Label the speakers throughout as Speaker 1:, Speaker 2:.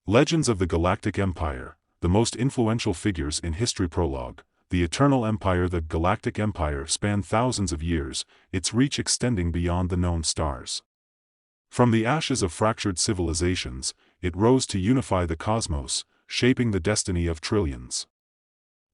Speaker 1: Legends of the Galactic Empire, the most influential figures in history. Prologue. The Eternal Empire. The Galactic Empire spanned thousands of years, its reach extending beyond the known stars. From the ashes of fractured civilizations, it rose to unify the cosmos, shaping the destiny of trillions.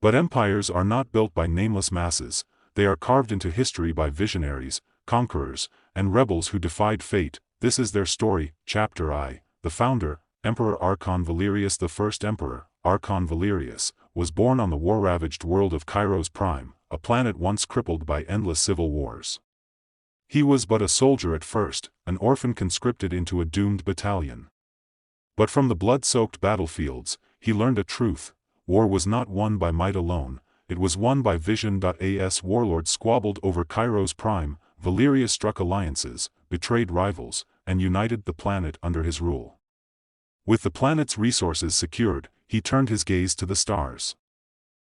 Speaker 1: But empires are not built by nameless masses, they are carved into history by visionaries, conquerors, and rebels who defied fate. This is their story. Chapter I. The founder, Emperor Archon Valerius. The first emperor, Archon Valerius, was born on the war-ravaged world of Kairos Prime, a planet once crippled by endless civil wars. He was but a soldier at first, an orphan conscripted into a doomed battalion. But from the blood-soaked battlefields, he learned a truth: war was not won by might alone, it was won by vision. As warlords squabbled over Kairos Prime, Valerius struck alliances, betrayed rivals, and united the planet under his rule. With the planet's resources secured, he turned his gaze to the stars.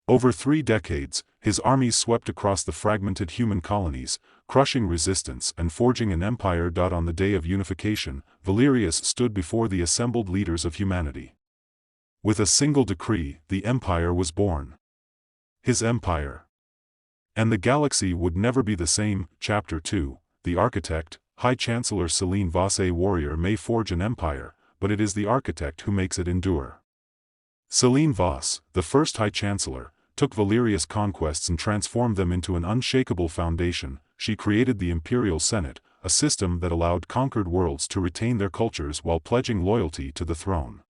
Speaker 1: Over 3 decades, his armies swept across the fragmented human colonies, crushing resistance and forging an empire. On the day of unification, Valerius stood before the assembled leaders of humanity. With a single decree, the empire was born. His empire. And the galaxy would never be the same. Chapter 2. The architect, High Chancellor Celine Vos. A warrior may forge an empire, but it is the architect who makes it endure. Celine Vos, the first High Chancellor, took Valerius' conquests and transformed them into an unshakable foundation. She created the Imperial Senate, a system that allowed conquered worlds to retain their cultures while pledging loyalty to the throne.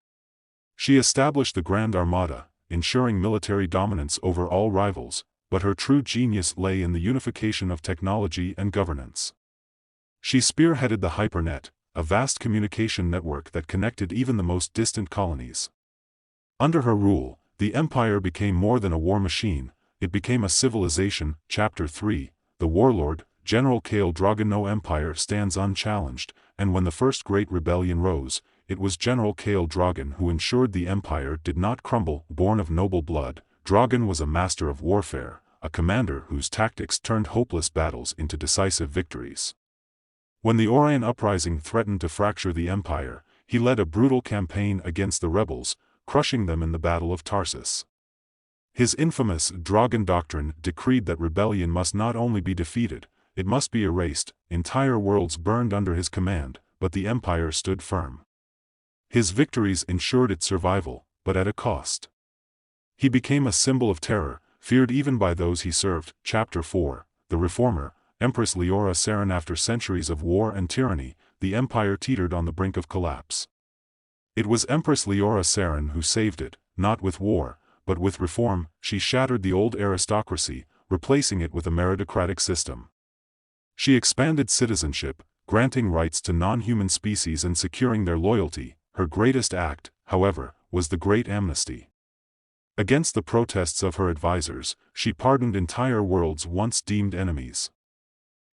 Speaker 1: She established the Grand Armada, ensuring military dominance over all rivals, but her true genius lay in the unification of technology and governance. She spearheaded the Hypernet, a vast communication network that connected even the most distant colonies. Under her rule, the empire became more than a war machine, it became a civilization. Chapter 3. The warlord, General Khal Drogon. No empire stands unchallenged, and when the first great rebellion rose, it was General Khal Drogon who ensured the empire did not crumble. Born of noble blood, Drogon was a master of warfare, a commander whose tactics turned hopeless battles into decisive victories. When the Orion Uprising threatened to fracture the empire, he led a brutal campaign against the rebels, crushing them in the Battle of Tarsus. His infamous Drogon Doctrine decreed that rebellion must not only be defeated, it must be erased. Entire worlds burned under his command, but the empire stood firm. His victories ensured its survival, but at a cost. He became a symbol of terror, feared even by those he served. Chapter 4. The Reformer, Empress Leora Saren. After centuries of war and tyranny, the empire teetered on the brink of collapse. It was Empress Leora Saren who saved it, not with war, but with reform. She shattered the old aristocracy, replacing it with a meritocratic system. She expanded citizenship, granting rights to non-human species and securing their loyalty. Her greatest act, however, was the Great Amnesty. Against the protests of her advisors, she pardoned entire worlds once deemed enemies.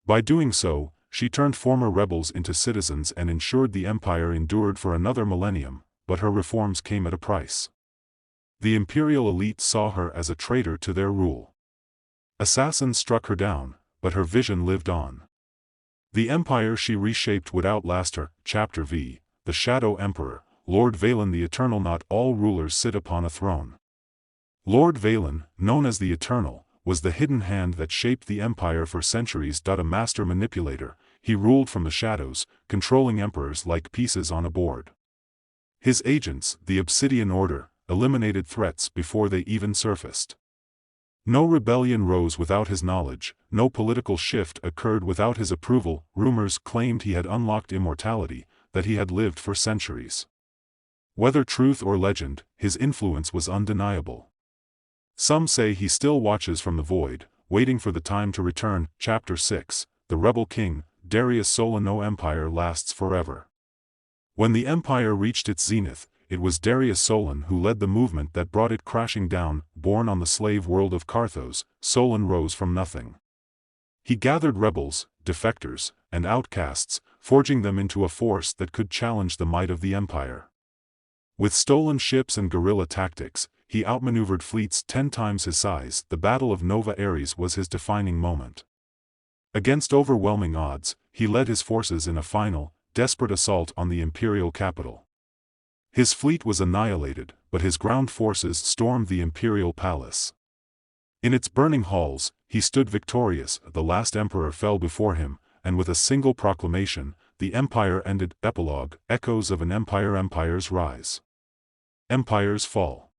Speaker 1: By doing so, she turned former rebels into citizens and ensured the empire endured for another millennium, but her reforms came at a price. The imperial elite saw her as a traitor to their rule. Assassins struck her down, but her vision lived on. The empire she reshaped would outlast her. Chapter V. The Shadow Emperor, Lord Valen. The Eternal. Not all rulers sit upon a throne. Lord Valen, known as the Eternal, was the hidden hand that shaped the empire for centuries. A master manipulator, he ruled from the shadows, controlling emperors like pieces on a board. His agents, the Obsidian Order, eliminated threats before they even surfaced. No rebellion rose without his knowledge, no political shift occurred without his approval. Rumors claimed he had unlocked immortality, that he had lived for centuries. Whether truth or legend, his influence was undeniable. Some say he still watches from the void, waiting for the time to return. Chapter 6. The Rebel King, Darius Solon. No empire lasts forever. When the empire reached its zenith, it was Darius Solon who led the movement that brought it crashing down. Born on the slave world of Carthos, Solon rose from nothing. He gathered rebels, defectors, and outcasts, forging them into a force that could challenge the might of the empire. With stolen ships and guerrilla tactics, he outmaneuvered fleets 10 times his size. The Battle of Nova Ares was his defining moment. Against overwhelming odds, he led his forces in a final, desperate assault on the imperial capital. His fleet was annihilated, but his ground forces stormed the imperial palace. In its burning halls, he stood victorious. The last emperor fell before him, and with a single proclamation, the empire ended. Epilogue: Echoes of an Empire. Empires rise. Empires fall.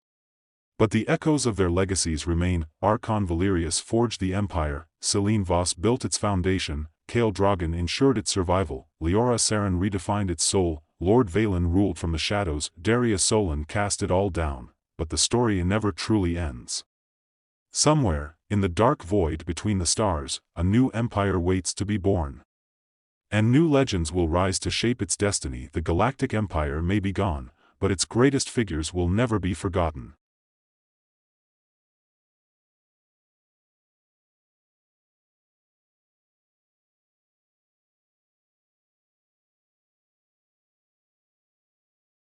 Speaker 1: But the echoes of their legacies remain. Archon Valerius forged the empire, Celine Vos built its foundation, Khal Drogon ensured its survival, Leora Saren redefined its soul, Lord Valen ruled from the shadows, Darius Solon cast it all down, but the story never truly ends. Somewhere, in the dark void between the stars, a new empire waits to be born. And new legends will rise to shape its destiny. The Galactic Empire may be gone, but its greatest figures will never be forgotten.